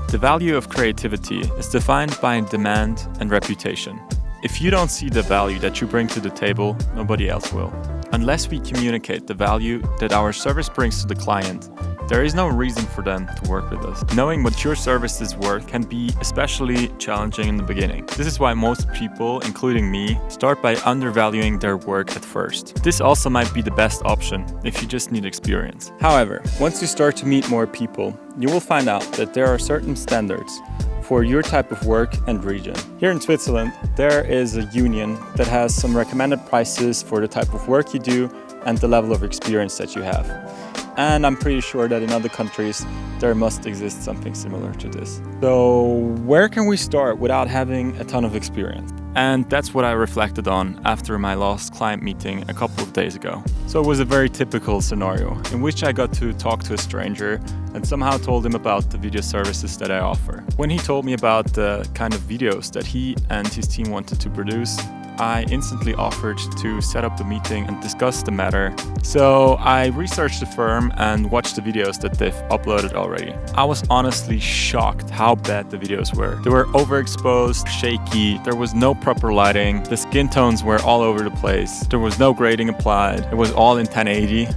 The value of creativity is defined by demand and reputation. If you don't see the value that you bring to the table, nobody else will. Unless we communicate the value that our service brings to the client, there is no reason for them to work with us. Knowing what your service is worth can be especially challenging in the beginning. This is why most people, including me, start by undervaluing their work at first. This also might be the best option if you just need experience. However, once you start to meet more people, you will find out that there are certain standards for your type of work and region. Here in Switzerland, there is a union that has some recommended prices for the type of work you do and the level of experience that you have. And I'm pretty sure that in other countries, there must exist something similar to this. So where can we start without having a ton of experience? And that's what I reflected on after my last client meeting a couple of days ago. So it was a very typical scenario in which I got to talk to a stranger and somehow told him about the video services that I offer. When he told me about the kind of videos that he and his team wanted to produce, I instantly offered to set up the meeting and discuss the matter. So I researched the firm and watched the videos that they've uploaded already. I was honestly shocked how bad the videos were. They were overexposed, shaky, there was no proper lighting, the skin tones were all over the place, there was no grading applied, it was all in 1080.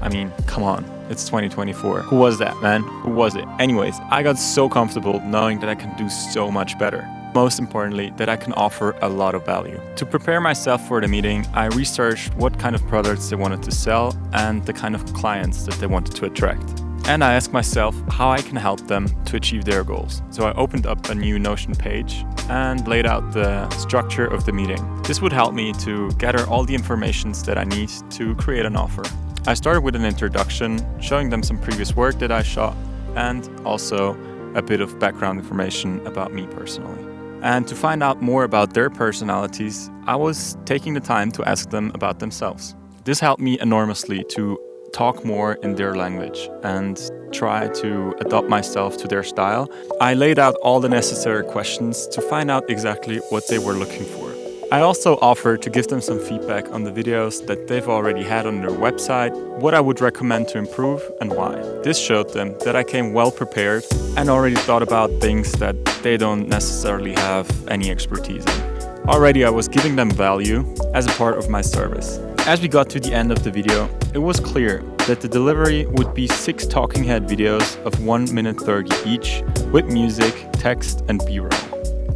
I mean, come on. It's 2024. Who was that, man? Who was it? Anyways, I got so comfortable knowing that I can do so much better. Most importantly, that I can offer a lot of value. To prepare myself for the meeting, I researched what kind of products they wanted to sell and the kind of clients that they wanted to attract. And I asked myself how I can help them to achieve their goals. So I opened up a new Notion page and laid out the structure of the meeting. This would help me to gather all the information that I need to create an offer. I started with an introduction, showing them some previous work that I shot, and also a bit of background information about me personally. And to find out more about their personalities, I was taking the time to ask them about themselves. This helped me enormously to talk more in their language and try to adapt myself to their style. I laid out all the necessary questions to find out exactly what they were looking for. I also offered to give them some feedback on the videos that they've already had on their website, what I would recommend to improve and why. This showed them that I came well prepared and already thought about things that they don't necessarily have any expertise in. Already I was giving them value as a part of my service. As we got to the end of the video, it was clear that the delivery would be 6 talking head videos of 1 minute 30 each with music, text and B-roll.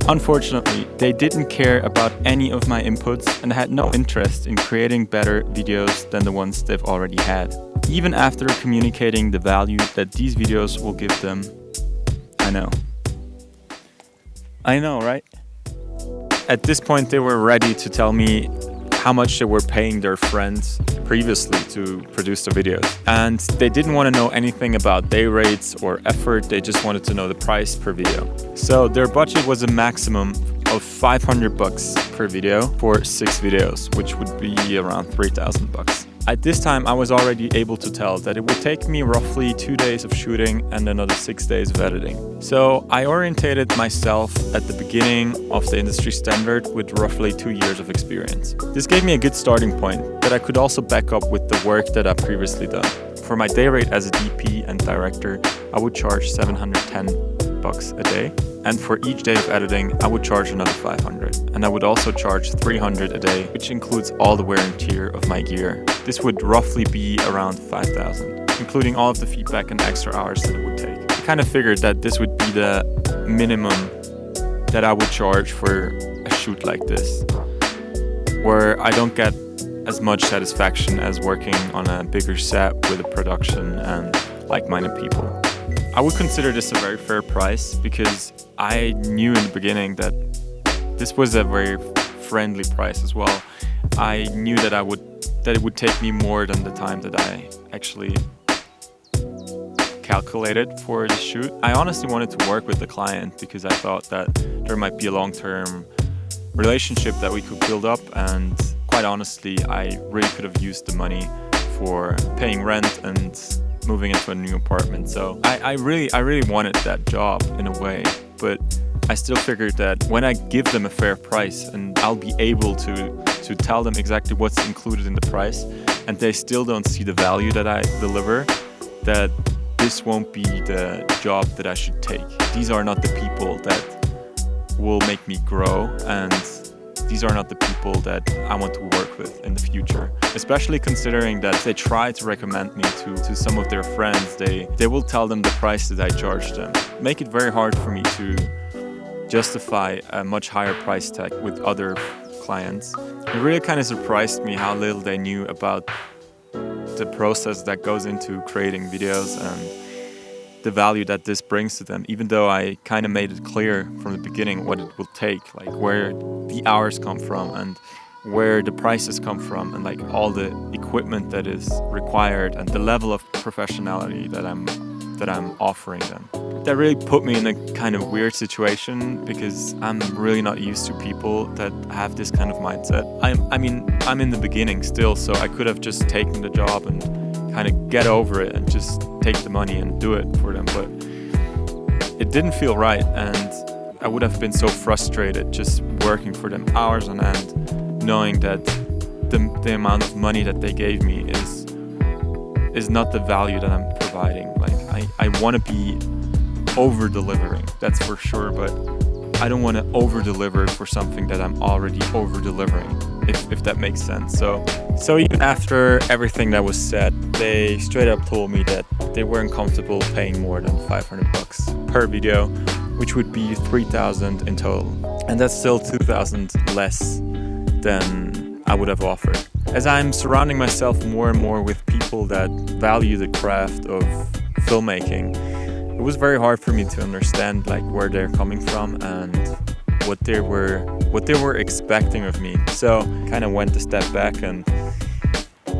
Unfortunately, they didn't care about any of my inputs and had no interest in creating better videos than the ones they've already had. Even after communicating the value that these videos will give them, I know, right? At this point, they were ready to tell me how much they were paying their friends previously to produce the videos. And they didn't want to know anything about day rates or effort, they just wanted to know the price per video. So their budget was a maximum of $500 per video for 6 videos, which would be around $3,000. At this time, I was already able to tell that it would take me roughly 2 days of shooting and another 6 days of editing. So I orientated myself at the beginning of the industry standard with roughly 2 years of experience. This gave me a good starting point that I could also back up with the work that I've previously done. For my day rate as a DP and director, I would charge $710 a day. And for each day of editing, I would charge another $500. And I would also charge $300 a day, which includes all the wear and tear of my gear. This would roughly be around $5,000, including all of the feedback and extra hours that it would take. I kind of figured that this would be the minimum that I would charge for a shoot like this, where I don't get as much satisfaction as working on a bigger set with a production and like-minded people. I would consider this a very fair price because I knew in the beginning that this was a very friendly price as well. I knew that it would take me more than the time that I actually calculated for the shoot. I honestly wanted to work with the client because I thought that there might be a long-term relationship that we could build up, and quite honestly, I really could have used the money for paying rent and moving into a new apartment. So I really wanted that job in a way, but I still figured that when I give them a fair price and I'll be able to tell them exactly what's included in the price and they still don't see the value that I deliver, that this won't be the job that I should take. These are not the people that will make me grow, and these are not the people that I want to work with in the future. Especially considering that they try to recommend me to some of their friends. They will tell them the price that I charge them. Make it very hard for me to justify a much higher price tag with other clients. It really kind of surprised me how little they knew about the process that goes into creating videos and the value that this brings to them, even though I kind of made it clear from the beginning what it will take, like where the hours come from and where the prices come from, and like all the equipment that is required and the level of professionality that I'm offering them. That really put me in a kind of weird situation because I'm really not used to people that have this kind of mindset. I'm in the beginning still, so I could have just taken the job and kind of get over it and just take the money and do it for them, but it didn't feel right, and I would have been so frustrated just working for them hours on end, knowing that the amount of money that they gave me is not the value that I'm providing. Like I want to be over-delivering, that's for sure, but I don't want to over-deliver for something that I'm already over-delivering, if that makes sense. So even after everything that was said, they straight up told me that they weren't comfortable paying more than $500 per video, which would be $3,000 in total. And that's still $2,000 less than I would have offered. As I'm surrounding myself more and more with people that value the craft of filmmaking, it was very hard for me to understand like where they're coming from and what they were expecting of me. So kind of went a step back and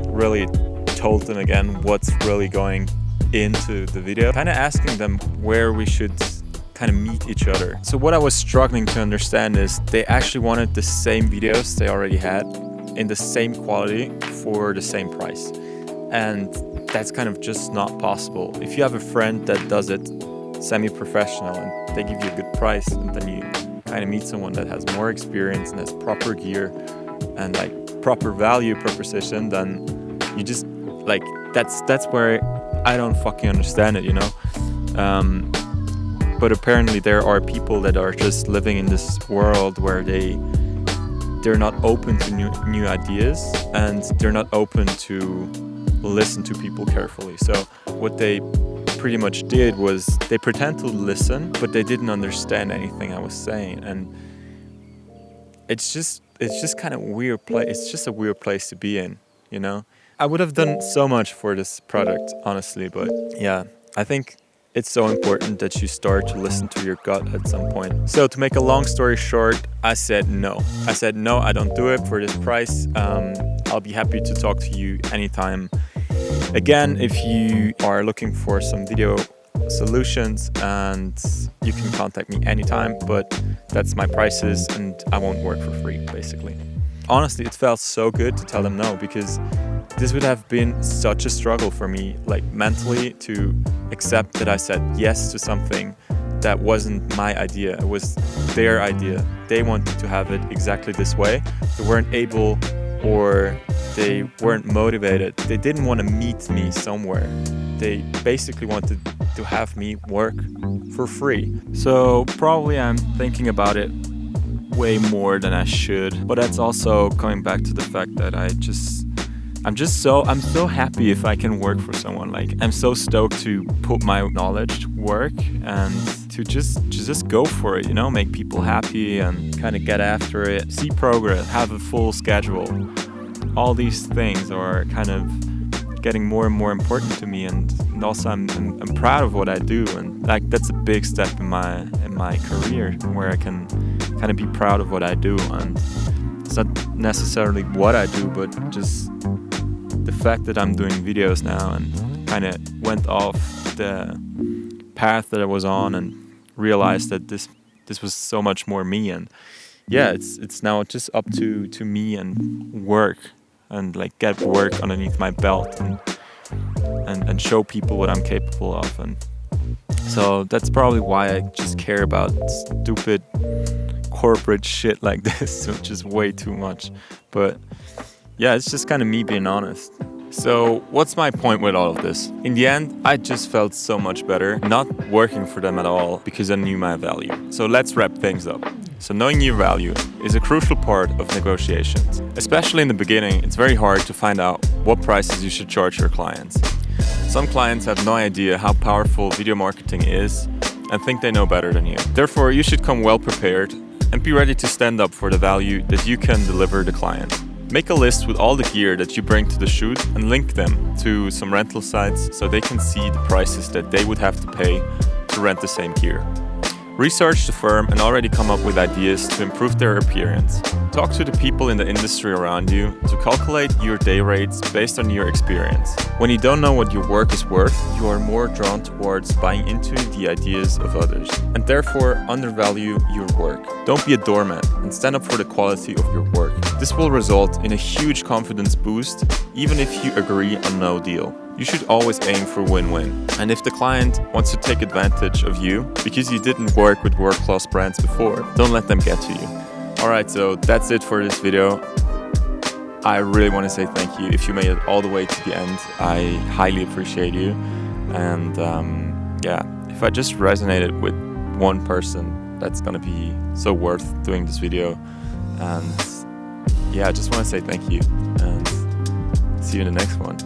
really told them again what's really going into the video, kind of asking them where we should kind of meet each other. So what I was struggling to understand is they actually wanted the same videos they already had in the same quality for the same price, and that's kind of just not possible. If you have a friend that does it semi-professional and they give you a good price, and then you kind of meet someone that has more experience and has proper gear and like proper value proposition, then you just like that's where I don't fucking understand it, you know. But apparently there are people that are just living in this world where they're not open to new ideas, and they're not open to listen to people carefully. So what they pretty much did was they pretend to listen, but they didn't understand anything I was saying, and it's just kind of weird place. It's just a weird place to be in, you know. I would have done so much for this product, honestly, but yeah, I think it's so important that you start to listen to your gut at some point. So to make a long story short, I said no. I don't do it for this price. I'll be happy to talk to you anytime. Again, if you are looking for some video solutions, and you can contact me anytime, but that's my prices and I won't work for free, basically. Honestly, it felt so good to tell them no, because this would have been such a struggle for me, like mentally, to accept that I said yes to something that wasn't my idea. It was their idea. They wanted to have it exactly this way. They weren't able, or they weren't motivated. They didn't want to meet me somewhere. They basically wanted to have me work for free. So probably I'm thinking about it way more than I should. But that's also coming back to the fact that I'm so happy if I can work for someone. Like, I'm so stoked to put my knowledge to work and to just go for it, you know, make people happy and kind of get after it, see progress, have a full schedule. All these things are kind of getting more and more important to me, and also I'm proud of what I do, and like that's a big step in my career where I can kind of be proud of what I do. And it's not necessarily what I do, but just the fact that I'm doing videos now and kind of went off the path that I was on and realized that this was so much more me. And yeah, it's now just up to me and work, and like get work underneath my belt and show people what I'm capable of. And so that's probably why I just care about stupid corporate shit like this, which is way too much. But yeah, it's just kind of me being honest. So what's my point with all of this? In the end, I just felt so much better not working for them at all because I knew my value. So let's wrap things up. So knowing your value is a crucial part of negotiations. Especially in the beginning, it's very hard to find out what prices you should charge your clients. Some clients have no idea how powerful video marketing is and think they know better than you. Therefore, you should come well prepared and be ready to stand up for the value that you can deliver the client. Make a list with all the gear that you bring to the shoot and link them to some rental sites so they can see the prices that they would have to pay to rent the same gear. Research the firm and already come up with ideas to improve their appearance. Talk to the people in the industry around you to calculate your day rates based on your experience. When you don't know what your work is worth, you are more drawn towards buying into the ideas of others and therefore undervalue your work. Don't be a doormat and stand up for the quality of your work. This will result in a huge confidence boost even if you agree on no deal. You should always aim for win-win. And if the client wants to take advantage of you because you didn't work with world-class brands before, don't let them get to you. Alright, so that's it for this video. I really want to say thank you. If you made it all the way to the end, I highly appreciate you. And yeah, if I just resonated with one person, that's gonna be so worth doing this video. And yeah, I just want to say thank you and see you in the next one.